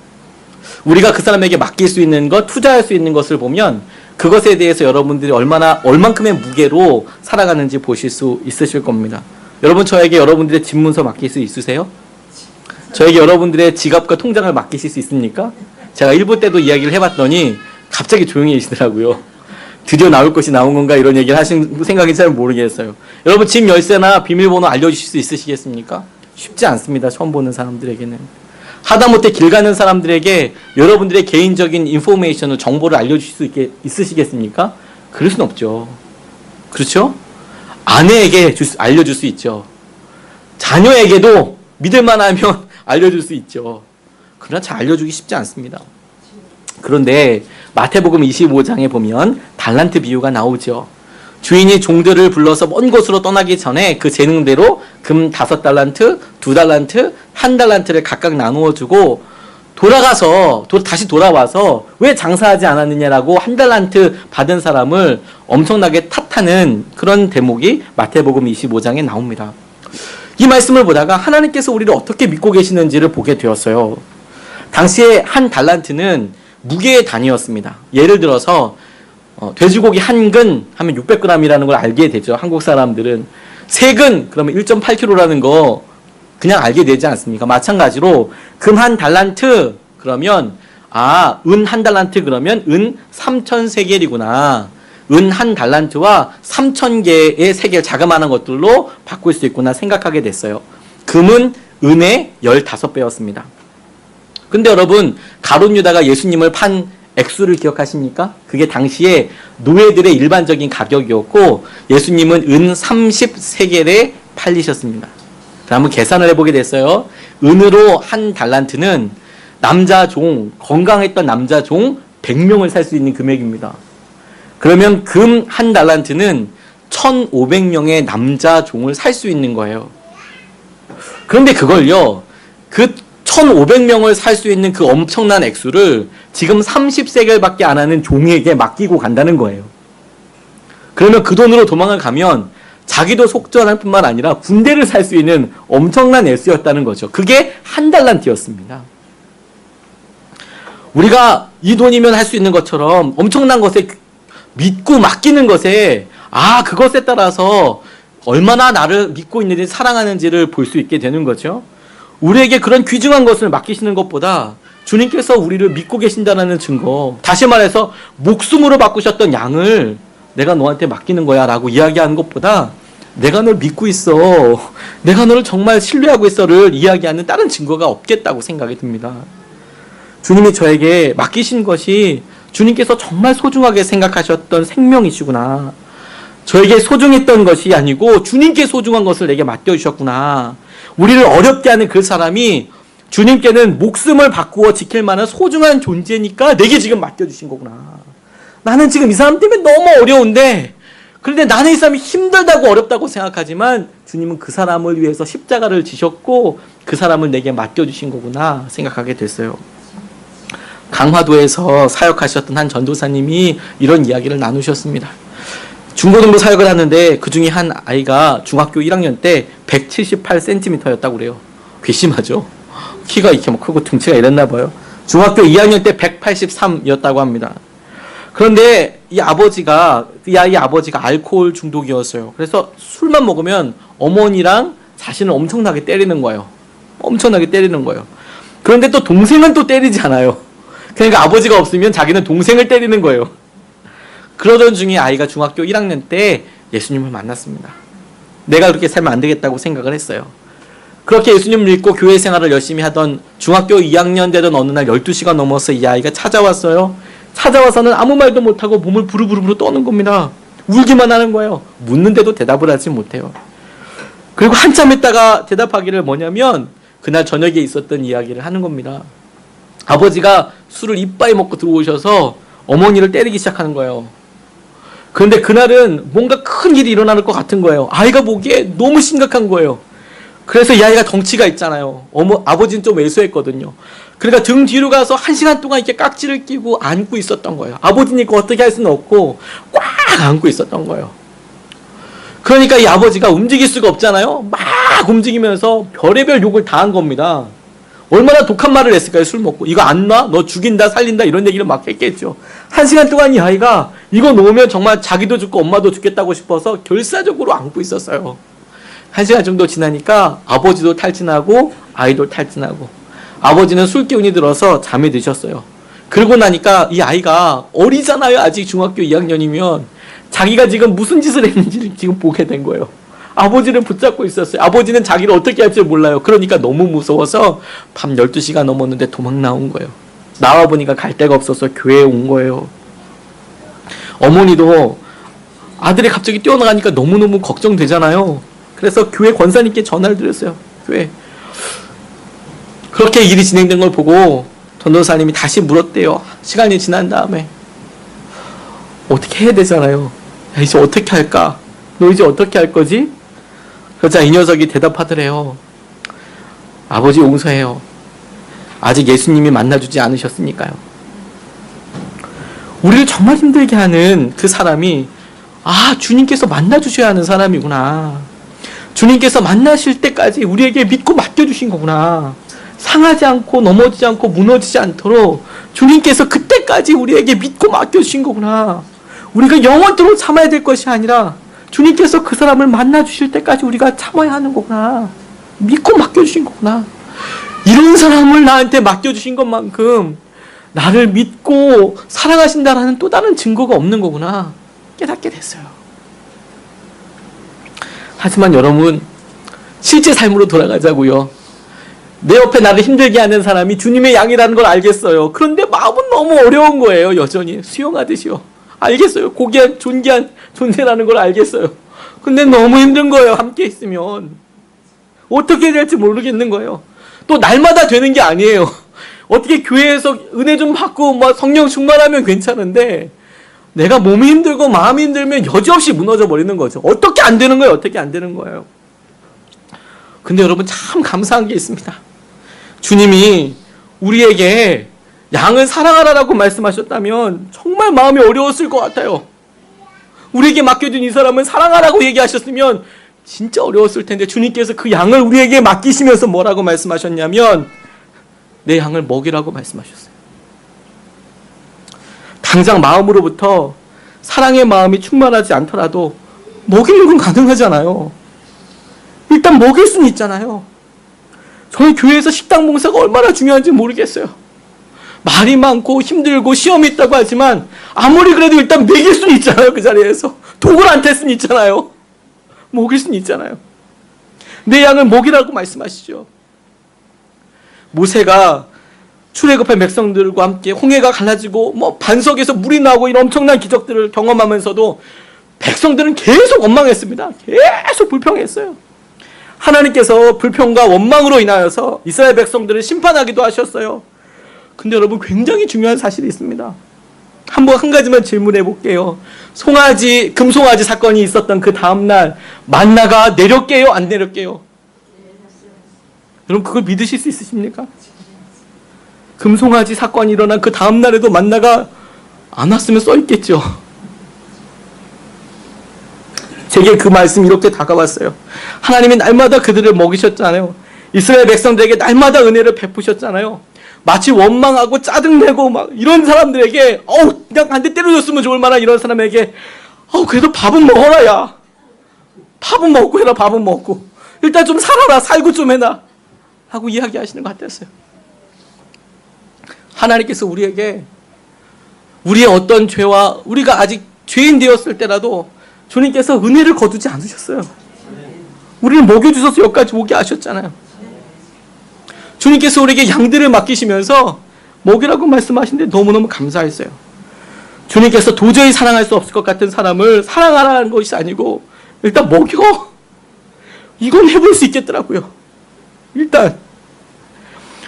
우리가 그 사람에게 맡길 수 있는 것, 투자할 수 있는 것을 보면 그것에 대해서 여러분들이 얼만큼의 무게로 살아가는지 보실 수 있으실 겁니다. 여러분, 저에게 여러분들의 집 문서 맡길 수 있으세요? 저에게 여러분들의 지갑과 통장을 맡기실 수 있습니까? 제가 1부 때도 이야기를 해봤더니 갑자기 조용히 계시더라고요. 드디어 나올 것이 나온 건가 이런 얘기를 하신 생각이 잘 모르겠어요. 여러분, 집 열쇠나 비밀번호 알려주실 수 있으시겠습니까? 쉽지 않습니다. 처음 보는 사람들에게는. 하다못해 길 가는 사람들에게 여러분들의 개인적인 인포메이션을, 정보를 알려주실 수 있으시겠습니까? 그럴 순 없죠. 그렇죠? 아내에게 알려줄 수 있죠. 자녀에게도 믿을만하면 알려줄 수 있죠. 그러나 잘 알려주기 쉽지 않습니다. 그런데 마태복음 25장에 보면 달란트 비유가 나오죠. 주인이 종들을 불러서 먼 곳으로 떠나기 전에 그 재능대로 금 5달란트, 2달란트, 1달란트를 각각 나누어 주고 다시 돌아와서 왜 장사하지 않았느냐라고 1달란트 받은 사람을 엄청나게 탓하는 그런 대목이 마태복음 25장에 나옵니다. 이 말씀을 보다가 하나님께서 우리를 어떻게 믿고 계시는지를 보게 되었어요. 당시에 1달란트는 무게의 단위였습니다. 예를 들어서 돼지고기 한 근 하면 600g이라는 걸 알게 되죠. 한국 사람들은 3근 그러면 1.8kg라는 거 그냥 알게 되지 않습니까? 마찬가지로 금 1달란트 그러면 은 1달란트 그러면 은 3,000세겔이구나. 은 1달란트와 3,000개의 세겔 자그마한 것들로 바꿀 수 있구나 생각하게 됐어요. 금은 은의 15배였습니다. 근데 여러분, 가룟 유다가 예수님을 판 액수를 기억하십니까? 그게 당시에 노예들의 일반적인 가격이었고 예수님은 은 30세겔에 팔리셨습니다. 한번 계산을 해보게 됐어요. 은으로 1달란트는 건강했던 남자 종 100명을 살 수 있는 금액입니다. 그러면 금 1달란트는 1,500명의 남자 종을 살 수 있는 거예요. 그런데 그걸요, 그 1,500명을 살 수 있는 그 엄청난 액수를 지금 30세겔밖에 안 하는 종에게 맡기고 간다는 거예요. 그러면 그 돈으로 도망을 가면 자기도 속전할 뿐만 아니라 군대를 살 수 있는 엄청난 액수였다는 거죠. 그게 1달란트였습니다. 우리가 이 돈이면 할 수 있는 것처럼 엄청난 것에 믿고 맡기는 것에 그것에 따라서 얼마나 나를 믿고 있는지 사랑하는지를 볼 수 있게 되는 거죠. 우리에게 그런 귀중한 것을 맡기시는 것보다 주님께서 우리를 믿고 계신다는 증거, 다시 말해서 목숨으로 바꾸셨던 양을 내가 너한테 맡기는 거야 라고 이야기하는 것보다 내가 널 믿고 있어, 내가 너를 정말 신뢰하고 있어를 이야기하는 다른 증거가 없겠다고 생각이 듭니다. 주님이 저에게 맡기신 것이 주님께서 정말 소중하게 생각하셨던 생명이시구나. 저에게 소중했던 것이 아니고 주님께 소중한 것을 내게 맡겨주셨구나. 우리를 어렵게 하는 그 사람이 주님께는 목숨을 바꾸어 지킬 만한 소중한 존재니까 내게 지금 맡겨주신 거구나. 나는 지금 이 사람 때문에 너무 어려운데, 그런데 나는 이 사람이 힘들다고 어렵다고 생각하지만 주님은 그 사람을 위해서 십자가를 지셨고 그 사람을 내게 맡겨주신 거구나 생각하게 됐어요. 강화도에서 사역하셨던 한 전도사님이 이런 이야기를 나누셨습니다. 중고등부 사역을 하는데 그 중에 한 아이가 중학교 1학년 때 178cm였다고 그래요. 괘씸하죠. 키가 이렇게 뭐 크고 등치가 이랬나 봐요. 중학교 2학년 때 183이었다고 합니다. 그런데 이 아버지가 알코올 중독이었어요. 그래서 술만 먹으면 어머니랑 자신을 엄청나게 때리는 거예요. 엄청나게 때리는 거예요. 그런데 또 동생은 또 때리지 않아요. 그러니까 아버지가 없으면 자기는 동생을 때리는 거예요. 그러던 중에 아이가 중학교 1학년 때 예수님을 만났습니다. 내가 그렇게 살면 안 되겠다고 생각을 했어요. 그렇게 예수님을 믿고 교회 생활을 열심히 하던 중학교 2학년 되던 어느 날 12시가 넘어서 이 아이가 찾아왔어요. 찾아와서는 아무 말도 못하고 몸을 부르부르 떠는 겁니다. 울기만 하는 거예요. 묻는데도 대답을 하지 못해요. 그리고 한참 있다가 대답하기를 뭐냐면 그날 저녁에 있었던 이야기를 하는 겁니다. 아버지가 술을 이빠이 먹고 들어오셔서 어머니를 때리기 시작하는 거예요. 그런데 그날은 뭔가 큰 일이 일어날 것 같은 거예요. 아이가 보기에 너무 심각한 거예요. 그래서 이 아이가 덩치가 있잖아요. 아버지는 좀 왜소했거든요. 그러니까 등 뒤로 가서 1시간 동안 이렇게 깍지를 끼고 안고 있었던 거예요. 아버지니까 어떻게 할 수는 없고 꽉 안고 있었던 거예요. 그러니까 이 아버지가 움직일 수가 없잖아요. 막 움직이면서 별의별 욕을 다 한 겁니다. 얼마나 독한 말을 했을까요? 술 먹고. 이거 안 놔? 너 죽인다 살린다 이런 얘기를 막 했겠죠. 1시간 동안 이 아이가 이거 놓으면 정말 자기도 죽고 엄마도 죽겠다고 싶어서 결사적으로 안고 있었어요. 1시간 정도 지나니까 아버지도 탈진하고 아이도 탈진하고 아버지는 술 기운이 들어서 잠이 드셨어요. 그러고 나니까 이 아이가 어리잖아요. 아직 중학교 2학년이면 자기가 지금 무슨 짓을 했는지를 지금 보게 된 거예요. 아버지를 붙잡고 있었어요. 아버지는 자기를 어떻게 할지 몰라요. 그러니까 너무 무서워서 밤 12시가 넘었는데 도망 나온 거예요. 나와 보니까 갈 데가 없어서 교회에 온 거예요. 어머니도 아들이 갑자기 뛰어나가니까 너무너무 걱정되잖아요. 그래서 교회 권사님께 전화를 드렸어요. 교회. 그렇게 일이 진행된 걸 보고 전도사님이 다시 물었대요. 시간이 지난 다음에 어떻게 해야 되잖아요. 야, 이제 어떻게 할까? 너 이제 어떻게 할 거지? 그러자 이 녀석이 대답하더래요. 아버지 용서해요. 아직 예수님이 만나주지 않으셨으니까요. 우리를 정말 힘들게 하는 그 사람이 주님께서 만나주셔야 하는 사람이구나. 주님께서 만나실 때까지 우리에게 믿고 맡겨주신 거구나. 상하지 않고 넘어지지 않고 무너지지 않도록 주님께서 그때까지 우리에게 믿고 맡겨주신 거구나. 우리가 영원토록 참아야 될 것이 아니라 주님께서 그 사람을 만나주실 때까지 우리가 참아야 하는 거구나. 믿고 맡겨주신 거구나. 이런 사람을 나한테 맡겨주신 것만큼 나를 믿고 사랑하신다라는 또 다른 증거가 없는 거구나 깨닫게 됐어요. 하지만 여러분, 실제 삶으로 돌아가자고요. 내 옆에 나를 힘들게 하는 사람이 주님의 양이라는 걸 알겠어요. 그런데 마음은 너무 어려운 거예요. 여전히 수용하듯이요. 알겠어요. 고귀한 존귀한 존재라는 걸 알겠어요. 근데 너무 힘든 거예요. 함께 있으면 어떻게 해야 될지 모르겠는 거예요. 또 날마다 되는 게 아니에요. 어떻게 교회에서 은혜 좀 받고 막 성령 충만하면 괜찮은데 내가 몸이 힘들고 마음이 힘들면 여지없이 무너져 버리는 거죠. 어떻게 안 되는 거예요? 어떻게 안 되는 거예요? 근데 여러분 참 감사한 게 있습니다. 주님이 우리에게 양을 사랑하라라고 말씀하셨다면 정말 마음이 어려웠을 것 같아요. 우리에게 맡겨준 이 사람은 사랑하라고 얘기하셨으면 진짜 어려웠을 텐데 주님께서 그 양을 우리에게 맡기시면서 뭐라고 말씀하셨냐면 내 양을 먹이라고 말씀하셨어요. 당장 마음으로부터 사랑의 마음이 충만하지 않더라도 먹이는 건 가능하잖아요. 일단 먹일 수는 있잖아요. 저희 교회에서 식당 봉사가 얼마나 중요한지 모르겠어요. 말이 많고 힘들고 시험이 있다고 하지만 아무리 그래도 일단 먹일 수는 있잖아요. 그 자리에서 독을 안 댈 수는 있잖아요. 먹일 수는 있잖아요. 내 양을 먹이라고 말씀하시죠. 모세가 출애굽한 백성들과 함께 홍해가 갈라지고 반석에서 물이 나오고 이런 엄청난 기적들을 경험하면서도 백성들은 계속 원망했습니다. 계속 불평했어요. 하나님께서 불평과 원망으로 인하여서 이스라엘 백성들을 심판하기도 하셨어요. 근데 여러분 굉장히 중요한 사실이 있습니다. 한 가지만 질문해 볼게요. 금송아지 사건이 있었던 그 다음날 만나가 내렸게요? 안 내렸게요? 여러분 그걸 믿으실 수 있으십니까? 금송아지 사건이 일어난 그 다음날에도 만나가 안 왔으면 써있겠죠. 제게 그 말씀이 이렇게 다가왔어요. 하나님이 날마다 그들을 먹이셨잖아요. 이스라엘 백성들에게 날마다 은혜를 베푸셨잖아요. 마치 원망하고 짜증내고 막 이런 사람들에게 그냥 한 대 때려줬으면 좋을 만한 이런 사람에게 그래도 밥은 먹어라 야. 밥은 먹고 해라. 밥은 먹고. 일단 좀 살아라. 살고 좀 해라. 하고 이야기하시는 것 같았어요. 하나님께서 우리에게 우리의 어떤 죄와 우리가 아직 죄인 되었을 때라도 주님께서 은혜를 거두지 않으셨어요. 우리를 먹여주셔서 여기까지 오게 하셨잖아요. 주님께서 우리에게 양들을 맡기시면서 먹이라고 말씀하시는데 너무너무 감사했어요. 주님께서 도저히 사랑할 수 없을 것 같은 사람을 사랑하라는 것이 아니고 일단 먹여. 이건 해볼 수 있겠더라고요. 일단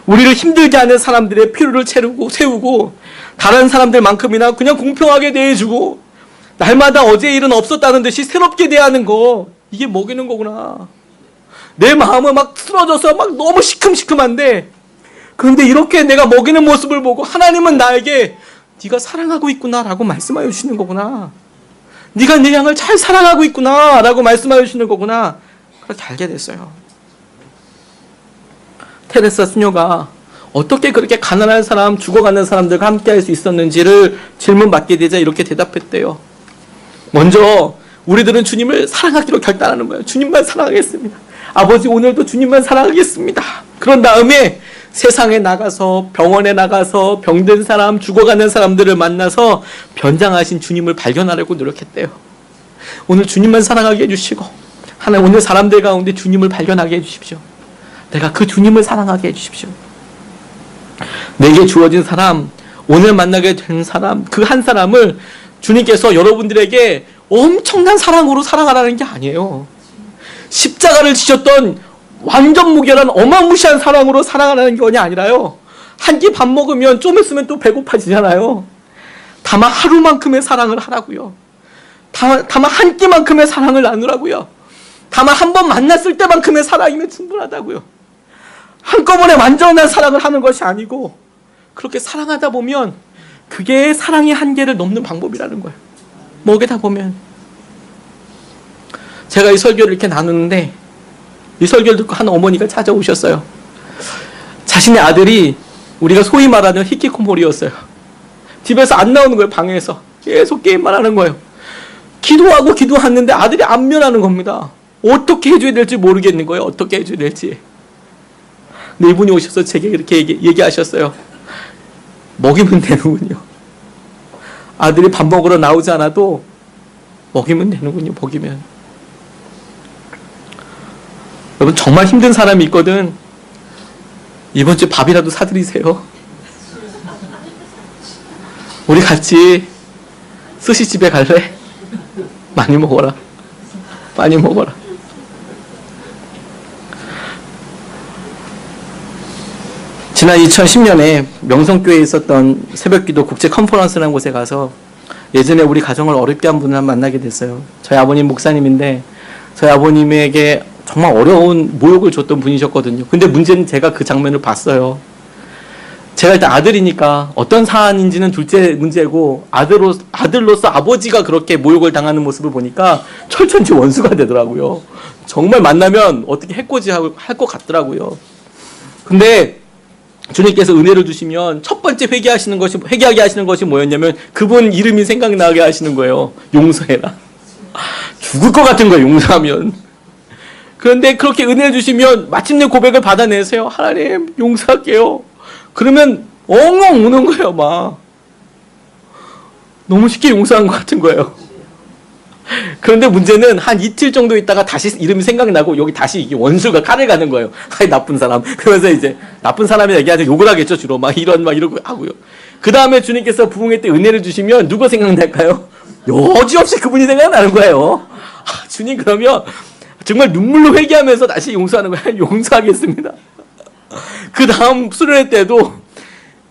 우리를 힘들게 하는 사람들의 필요를 채우고 다른 사람들만큼이나 그냥 공평하게 대해주고 날마다 어제 일은 없었다는 듯이 새롭게 대하는 거, 이게 먹이는 거구나. 내 마음은 막 쓰러져서 막 너무 시큼시큼한데 그런데 이렇게 내가 먹이는 모습을 보고 하나님은 나에게 네가 사랑하고 있구나 라고 말씀하여 주시는 거구나. 네가 내 양을 잘 사랑하고 있구나 라고 말씀하여 주시는 거구나. 그렇게 알게 됐어요. 테레사 수녀가 어떻게 그렇게 가난한 사람, 죽어가는 사람들과 함께 할 수 있었는지를 질문받게 되자 이렇게 대답했대요. 먼저 우리들은 주님을 사랑하기로 결단하는 거예요. 주님만 사랑하겠습니다. 아버지 오늘도 주님만 사랑하겠습니다. 그런 다음에 세상에 나가서 병원에 나가서 병든 사람, 죽어가는 사람들을 만나서 변장하신 주님을 발견하려고 노력했대요. 오늘 주님만 사랑하게 해주시고 하나님 오늘 사람들 가운데 주님을 발견하게 해주십시오. 내가 그 주님을 사랑하게 해주십시오. 내게 주어진 사람, 오늘 만나게 된 사람, 그 한 사람을 주님께서 여러분들에게 엄청난 사랑으로 사랑하라는 게 아니에요. 십자가를 지셨던 완전 무결한 어마무시한 사랑으로 사랑하라는 게 아니라요. 한 끼 밥 먹으면 좀 있으면 또 배고파지잖아요. 다만 하루만큼의 사랑을 하라고요. 다만 한 끼만큼의 사랑을 나누라고요. 다만 한 번 만났을 때만큼의 사랑이면 충분하다고요. 한꺼번에 완전한 사랑을 하는 것이 아니고 그렇게 사랑하다 보면 그게 사랑의 한계를 넘는 방법이라는 거예요. 먹이다 보면. 제가 이 설교를 이렇게 나누는데 이 설교를 듣고 한 어머니가 찾아오셨어요. 자신의 아들이 우리가 소위 말하는 히키코모리였어요. 집에서 안 나오는 거예요. 방에서 계속 게임만 하는 거예요. 기도하고 기도하는데 아들이 안 면하는 겁니다. 어떻게 해줘야 될지 모르겠는 거예요. 어떻게 해줘야 될지. 근데 이분이 오셔서 제게 이렇게 얘기하셨어요. 먹이면 되는군요. 아들이 밥 먹으러 나오지 않아도 먹이면 되는군요. 먹이면. 여러분 정말 힘든 사람이 있거든. 이번 주에 밥이라도 사드리세요. 우리 같이 스시집에 갈래? 많이 먹어라. 많이 먹어라. 지난 2010년에 명성교회에 있었던 새벽기도 국제 컨퍼런스라는 곳에 가서 예전에 우리 가정을 어렵게 한 분을 만나게 됐어요. 저희 아버님 목사님인데 저희 아버님에게 정말 어려운 모욕을 줬던 분이셨거든요. 근데 문제는 제가 그 장면을 봤어요. 제가 일단 아들이니까 어떤 사안인지는 둘째 문제고 아들로서 아버지가 그렇게 모욕을 당하는 모습을 보니까 철천지 원수가 되더라고요. 정말 만나면 어떻게 해코지할 것 같더라고요. 근데 주님께서 은혜를 주시면 첫 번째 회개하게 하시는 것이 뭐였냐면 그분 이름이 생각나게 하시는 거예요. 용서해라. 죽을 것 같은 거예요. 용서하면. 그런데 그렇게 은혜를 주시면 마침내 고백을 받아내세요. 하나님 용서할게요. 그러면 엉엉 우는 거예요. 막 너무 쉽게 용서한 것 같은 거예요. 그런데 문제는 한 이틀 정도 있다가 다시 이름이 생각나고 여기 다시 이게 원수가 칼을 가는 거예요. 아이 나쁜 사람. 그러면서 이제 나쁜 사람이 얘기하자 욕을 하겠죠. 주로 막 이러고 하고요. 그 다음에 주님께서 부흥회 때 은혜를 주시면 누가 생각날까요? 여지없이 그분이 생각나는 거예요. 주님 그러면 정말 눈물로 회개하면서 다시 용서하는 거예요. 용서하겠습니다. 그 다음 수련회 때도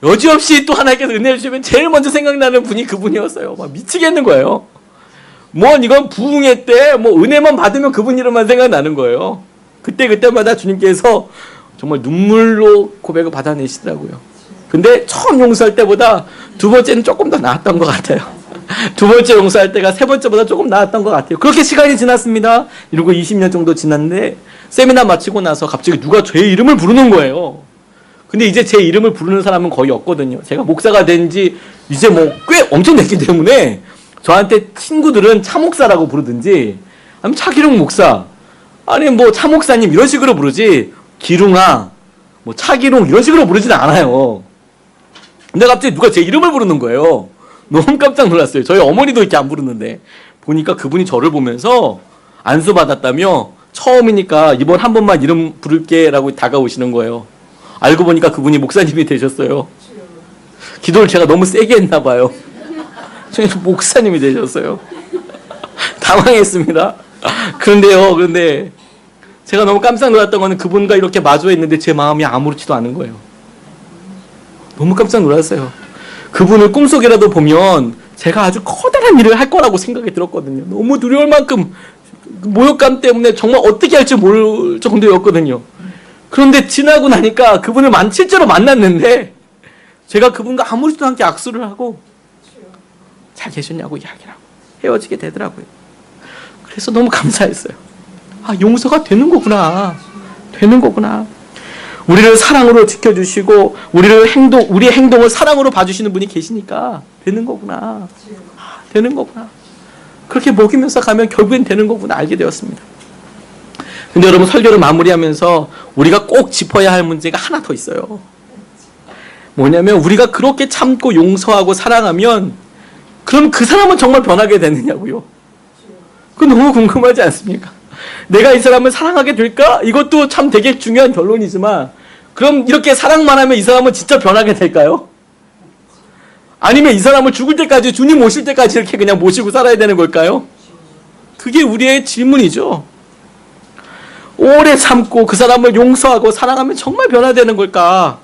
여지없이 또 하나님께서 은혜를 주시면 제일 먼저 생각나는 분이 그분이었어요. 막 미치겠는 거예요. 이건 부흥회 때 은혜만 받으면 그분 이름만 생각나는 거예요. 그때마다 주님께서 정말 눈물로 고백을 받아내시더라고요. 근데 처음 용서할 때보다 두 번째는 조금 더 나았던 것 같아요. 두 번째 용서할 때가 세 번째보다 조금 나았던 것 같아요. 그렇게 시간이 지났습니다. 이러고 20년 정도 지났는데 세미나 마치고 나서 갑자기 누가 제 이름을 부르는 거예요. 근데 이제 제 이름을 부르는 사람은 거의 없거든요. 제가 목사가 된 지 이제 뭐 꽤 엄청 됐기 때문에 저한테 친구들은 차 목사라고 부르든지 아니면 차기룡 목사 아니 뭐 차 목사님 이런 식으로 부르지 기룽아 뭐 차기룡 이런 식으로 부르진 않아요. 근데 갑자기 누가 제 이름을 부르는 거예요. 너무 깜짝 놀랐어요. 저희 어머니도 이렇게 안 부르는데 보니까 그분이 저를 보면서 안수받았다며 처음이니까 이번 한 번만 이름 부를게 라고 다가오시는 거예요. 알고 보니까 그분이 목사님이 되셨어요. 기도를 제가 너무 세게 했나 봐요. 목사님이 되셨어요. 당황했습니다. 그런데 제가 너무 깜짝 놀랐던 거는 그분과 이렇게 마주했는데 제 마음이 아무렇지도 않은 거예요. 너무 깜짝 놀랐어요. 그분을 꿈속이라도 보면 제가 아주 커다란 일을 할 거라고 생각이 들었거든요. 너무 두려울 만큼 모욕감 때문에 정말 어떻게 할지 모를 정도였거든요. 그런데 지나고 나니까 그분을 실제로 만났는데 제가 그분과 아무렇지도 않게 악수를 하고 잘 계셨냐고 이야기를 하고 헤어지게 되더라고요. 그래서 너무 감사했어요. 아, 용서가 되는 거구나. 되는 거구나. 우리를 사랑으로 지켜주시고 우리의 행동을 사랑으로 봐주시는 분이 계시니까 되는 거구나. 아, 되는 거구나. 그렇게 먹이면서 가면 결국엔 되는 거구나 알게 되었습니다. 근데 여러분 설교를 마무리하면서 우리가 꼭 짚어야 할 문제가 하나 더 있어요. 뭐냐면 우리가 그렇게 참고 용서하고 사랑하면 그럼 그 사람은 정말 변하게 되느냐고요. 그거 너무 궁금하지 않습니까? 내가 이 사람을 사랑하게 될까? 이것도 참 되게 중요한 결론이지만 그럼 이렇게 사랑만 하면 이 사람은 진짜 변하게 될까요? 아니면 이 사람을 죽을 때까지 주님 오실 때까지 이렇게 그냥 모시고 살아야 되는 걸까요? 그게 우리의 질문이죠. 오래 참고 그 사람을 용서하고 사랑하면 정말 변화되는 걸까?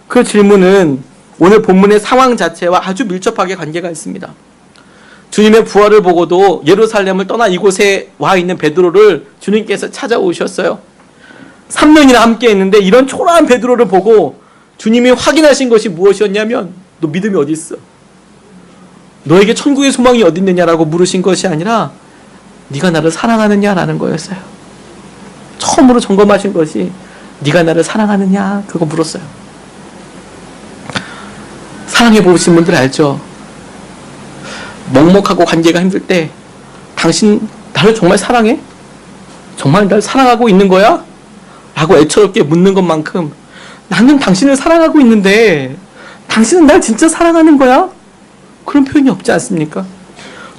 그 질문은 오늘 본문의 상황 자체와 아주 밀접하게 관계가 있습니다. 주님의 부활을 보고도 예루살렘을 떠나 이곳에 와 있는 베드로를 주님께서 찾아오셨어요. 3년이나 함께 했는데 이런 초라한 베드로를 보고 주님이 확인하신 것이 무엇이었냐면 너 믿음이 어디 있어? 너에게 천국의 소망이 어디 있느냐라고 물으신 것이 아니라 네가 나를 사랑하느냐라는 거였어요. 처음으로 점검하신 것이 네가 나를 사랑하느냐 그거 물었어요. 사랑해 보신 분들 알죠? 먹먹하고 관계가 힘들 때 당신 나를 정말 사랑해? 정말 나를 사랑하고 있는 거야? 라고 애처롭게 묻는 것만큼 나는 당신을 사랑하고 있는데 당신은 날 진짜 사랑하는 거야? 그런 표현이 없지 않습니까?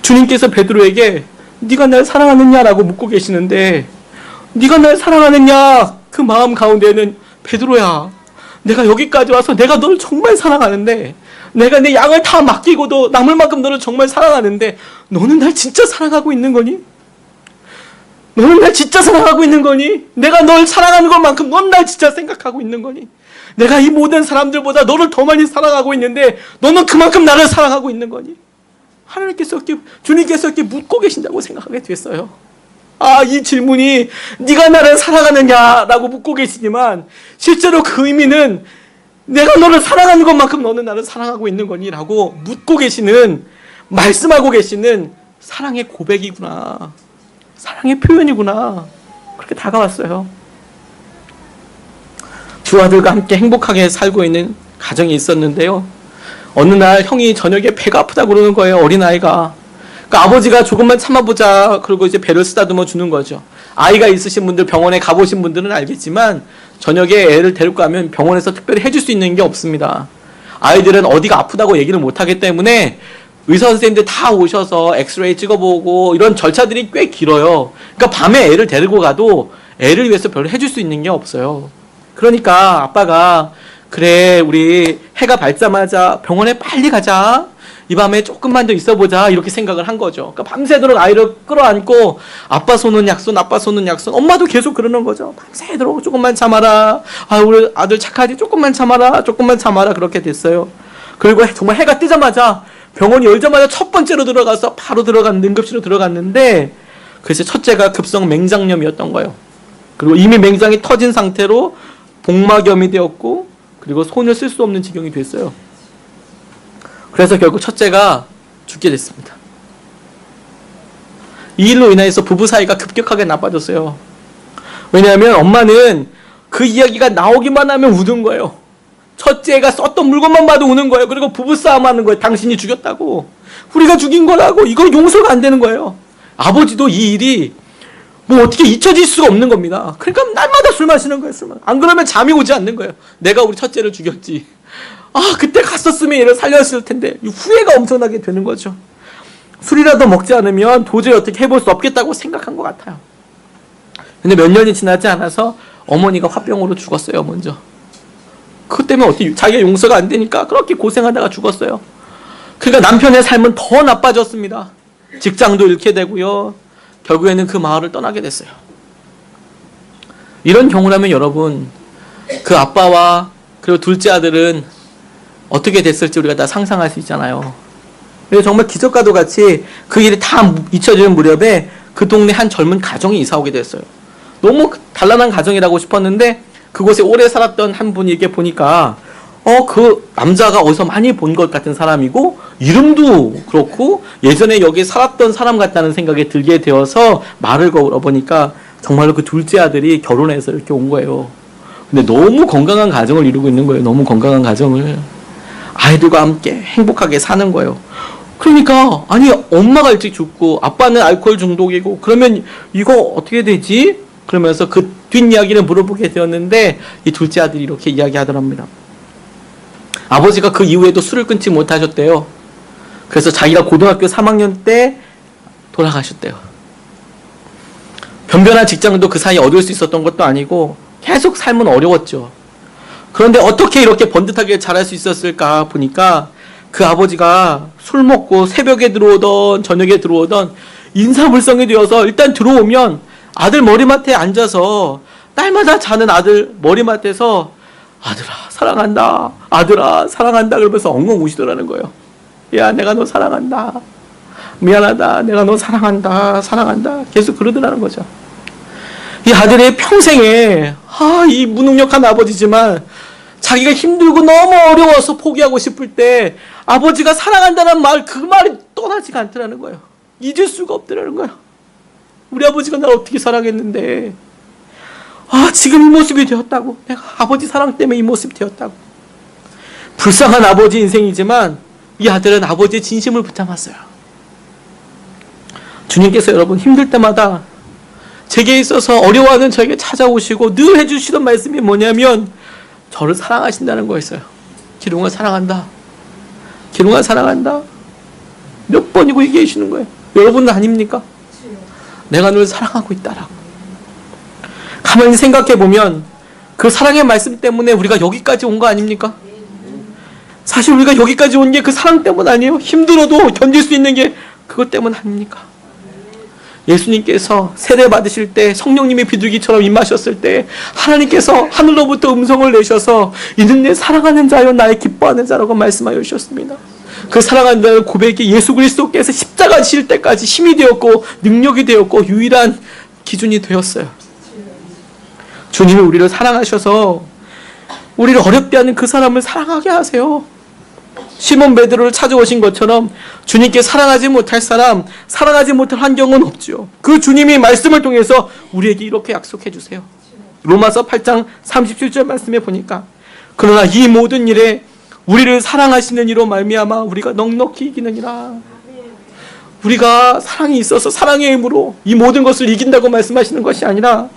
주님께서 베드로에게 네가 날 사랑하느냐라고 묻고 계시는데 네가 날 사랑하느냐 그 마음 가운데는 베드로야 내가 여기까지 와서 내가 너를 정말 사랑하는데 내가 내 양을 다 맡기고도 남을 만큼 너를 정말 사랑하는데 너는 날 진짜 사랑하고 있는 거니? 너는 날 진짜 사랑하고 있는 거니? 내가 널 사랑하는 것만큼 넌 날 진짜 생각하고 있는 거니? 내가 이 모든 사람들보다 너를 더 많이 사랑하고 있는데 너는 그만큼 나를 사랑하고 있는 거니? 하나님께서 주님께서 이렇게 묻고 계신다고 생각하게 됐어요. 아, 이 질문이 네가 나를 사랑하느냐라고 묻고 계시지만 실제로 그 의미는 내가 너를 사랑하는 것만큼 너는 나를 사랑하고 있는 거니? 라고 묻고 계시는 말씀하고 계시는 사랑의 고백이구나. 사랑의 표현이구나. 그렇게 다가왔어요. 두 아들과 함께 행복하게 살고 있는 가정이 있었는데요. 어느 날 형이 저녁에 배가 아프다고 그러는 거예요. 어린아이가. 그러니까 아버지가 조금만 참아보자. 그리고 이제 배를 쓰다듬어 주는 거죠. 아이가 있으신 분들, 병원에 가보신 분들은 알겠지만 저녁에 애를 데리고 가면 병원에서 특별히 해줄 수 있는 게 없습니다. 아이들은 어디가 아프다고 얘기를 못하기 때문에 의사 선생님들 다 오셔서 엑스레이 찍어보고 이런 절차들이 꽤 길어요. 그러니까 밤에 애를 데리고 가도 애를 위해서 별로 해줄 수 있는 게 없어요. 그러니까 아빠가 그래 우리 해가 밝자마자 병원에 빨리 가자. 이 밤에 조금만 더 있어보자 이렇게 생각을 한 거죠. 그러니까 밤새도록 아이를 끌어안고 아빠 손은 약손 아빠 손은 약손 엄마도 계속 그러는 거죠. 밤새도록 조금만 참아라. 아 우리 아들 착하지 조금만 참아라. 조금만 참아라. 그렇게 됐어요. 그리고 정말 해가 뜨자마자 병원이 열자마자 첫 번째로 들어가서 바로 응급실로 들어갔는데 그래서 첫째가 급성 맹장염이었던 거예요. 그리고 이미 맹장이 터진 상태로 복막염이 되었고 그리고 손을 쓸 수 없는 지경이 됐어요. 그래서 결국 첫째가 죽게 됐습니다. 이 일로 인해서 부부 사이가 급격하게 나빠졌어요. 왜냐하면 엄마는 그 이야기가 나오기만 하면 우는 거예요. 첫째가 썼던 물건만 봐도 우는 거예요. 그리고 부부싸움 하는 거예요. 당신이 죽였다고. 우리가 죽인 거라고. 이거 용서가 안 되는 거예요. 아버지도 이 일이 뭐 어떻게 잊혀질 수가 없는 겁니다. 그러니까 날마다 술 마시는 거예요. 안 그러면 잠이 오지 않는 거예요. 내가 우리 첫째를 죽였지. 그때 갔었으면 얘를 살렸을 텐데. 후회가 엄청나게 되는 거죠. 술이라도 먹지 않으면 도저히 어떻게 해볼 수 없겠다고 생각한 것 같아요. 근데 몇 년이 지나지 않아서 어머니가 화병으로 죽었어요. 먼저. 그것 때문에 어떻게 자기가 용서가 안 되니까 그렇게 고생하다가 죽었어요. 그러니까 남편의 삶은 더 나빠졌습니다. 직장도 잃게 되고요. 결국에는 그 마을을 떠나게 됐어요. 이런 경우라면 여러분, 그 아빠와 그리고 둘째 아들은 어떻게 됐을지 우리가 다 상상할 수 있잖아요. 그래서 정말 기적과도 같이 그 일이 다 잊혀지는 무렵에 그 동네 한 젊은 가정이 이사 오게 됐어요. 너무 단란한 가정이라고 싶었는데 그곳에 오래 살았던 한 분에게 보니까 그 남자가 어디서 많이 본 것 같은 사람이고 이름도 그렇고 예전에 여기 살았던 사람 같다는 생각이 들게 되어서 말을 걸어보니까 정말로 그 둘째 아들이 결혼해서 이렇게 온 거예요. 근데 너무 건강한 가정을 이루고 있는 거예요. 너무 건강한 가정을. 아이들과 함께 행복하게 사는 거예요. 그러니까 아니 엄마가 일찍 죽고 아빠는 알코올 중독이고 그러면 이거 어떻게 되지? 그러면서 그 뒷이야기를 물어보게 되었는데 이 둘째 아들이 이렇게 이야기하더랍니다. 아버지가 그 이후에도 술을 끊지 못하셨대요. 그래서 자기가 고등학교 3학년 때 돌아가셨대요. 변변한 직장도 그 사이에 얻을 수 있었던 것도 아니고 계속 삶은 어려웠죠. 그런데 어떻게 이렇게 번듯하게 자랄 수 있었을까 보니까 그 아버지가 술 먹고 새벽에 들어오던 저녁에 들어오던 인사물성이 되어서 일단 들어오면 아들 머리맡에 앉아서 날마다 자는 아들 머리맡에서 아들아 사랑한다, 아들아 사랑한다 그러면서 엉엉 우시더라는 거예요. 야 내가 너 사랑한다, 미안하다, 내가 너 사랑한다, 사랑한다 계속 그러더라는 거죠. 이 아들의 평생에 이 무능력한 아버지지만 자기가 힘들고 너무 어려워서 포기하고 싶을 때 아버지가 사랑한다는 말, 그 말이 떠나지가 않더라는 거예요. 잊을 수가 없더라는 거예요. 우리 아버지가 나를 어떻게 사랑했는데 지금 이 모습이 되었다고. 내가 아버지 사랑 때문에 이 모습이 되었다고. 불쌍한 아버지 인생이지만 이 아들은 아버지의 진심을 붙잡았어요. 주님께서 여러분 힘들 때마다 제게 있어서 어려워하는 저에게 찾아오시고 늘 해주시던 말씀이 뭐냐면 저를 사랑하신다는 거였어요. 기룡아 사랑한다. 기룡아 사랑한다. 몇 번이고 얘기해 주시는 거예요. 여러분은 아닙니까? 내가 널 사랑하고 있다라고. 가만히 생각해 보면 그 사랑의 말씀 때문에 우리가 여기까지 온 거 아닙니까? 사실 우리가 여기까지 온 게 그 사랑 때문 아니에요. 힘들어도 견딜 수 있는 게 그것 때문 아닙니까? 예수님께서 세례 받으실 때 성령님의 비둘기처럼 임하셨을 때 하나님께서 하늘로부터 음성을 내셔서 이는 내 사랑하는 자요 나의 기뻐하는 자라고 말씀하여 주셨습니다. 그 사랑한다는 고백이 예수 그리스도께서 십자가 지실 때까지 힘이 되었고 능력이 되었고 유일한 기준이 되었어요. 주님이 우리를 사랑하셔서 우리를 어렵게 하는 그 사람을 사랑하게 하세요. 시몬 베드로를 찾아오신 것처럼 주님께 사랑하지 못할 사람, 사랑하지 못할 환경은 없죠. 그 주님이 말씀을 통해서 우리에게 이렇게 약속해 주세요. 로마서 8장 37절 말씀에 보니까 그러나 이 모든 일에 우리를 사랑하시는 이로 말미암아 우리가 넉넉히 이기느니라. 우리가 사랑이 있어서 사랑의 힘으로 이 모든 것을 이긴다고 말씀하시는 것이 아니라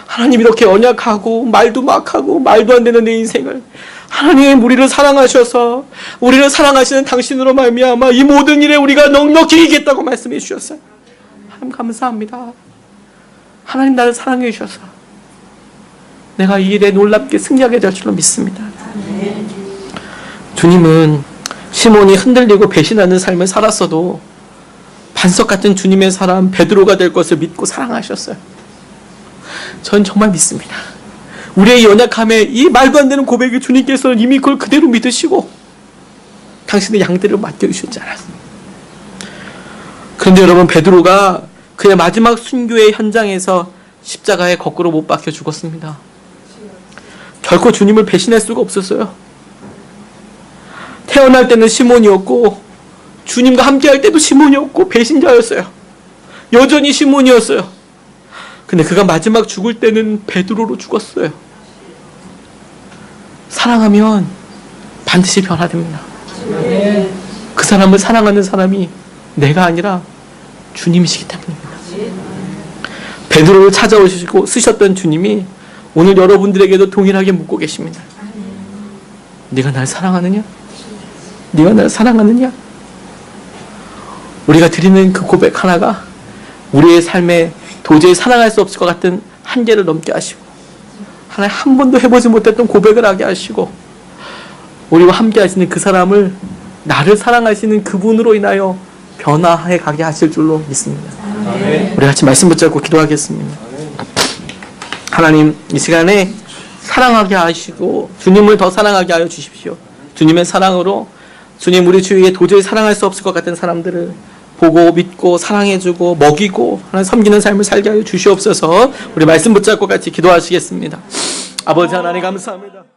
하나님 이렇게 언약하고 말도 막 하고 말도 안 되는 내 인생을 하나님 우리를 사랑하셔서 우리를 사랑하시는 당신으로 말미암아 이 모든 일에 우리가 넉넉히 이기겠다고 말씀해 주셨어요. 하나님 감사합니다. 하나님 나를 사랑해 주셔서 내가 이 일에 놀랍게 승리하게 될 줄로 믿습니다. 주님은 시몬이 흔들리고 배신하는 삶을 살았어도 반석 같은 주님의 사람 베드로가 될 것을 믿고 사랑하셨어요. 전 정말 믿습니다. 우리의 연약함에 이 말도 안 되는 고백을 주님께서는 이미 그걸 그대로 믿으시고 당신의 양들을 맡겨주셨잖아요. 그런데 여러분 베드로가 그의 마지막 순교의 현장에서 십자가에 거꾸로 못 박혀 죽었습니다. 결코 주님을 배신할 수가 없었어요. 태어날 때는 시몬이었고 주님과 함께할 때도 시몬이었고 배신자였어요. 여전히 시몬이었어요. 근데 그가 마지막 죽을 때는 베드로로 죽었어요. 사랑하면 반드시 변화됩니다. 그 사람을 사랑하는 사람이 내가 아니라 주님이시기 때문입니다. 베드로를 찾아오시고 쓰셨던 주님이 오늘 여러분들에게도 동일하게 묻고 계십니다. 네가 날 사랑하느냐? 네가 날 사랑하느냐? 우리가 드리는 그 고백 하나가 우리의 삶에 도저히 사랑할 수 없을 것 같은 한계를 넘게 하시고 하나님 한 번도 해보지 못했던 고백을 하게 하시고 우리와 함께 하시는 그 사람을 나를 사랑하시는 그분으로 인하여 변화해 가게 하실 줄로 믿습니다. 우리 같이 말씀 붙잡고 기도하겠습니다. 하나님, 이 시간에 사랑하게 하시고 주님을 더 사랑하게 하여 주십시오. 주님의 사랑으로 주님 우리 주위에 도저히 사랑할 수 없을 것 같은 사람들을 보고 믿고 사랑해주고 먹이고 하나님 섬기는 삶을 살게 하여 주시옵소서. 우리 말씀 붙잡고 같이 기도하시겠습니다. 아버지 하나님 감사합니다.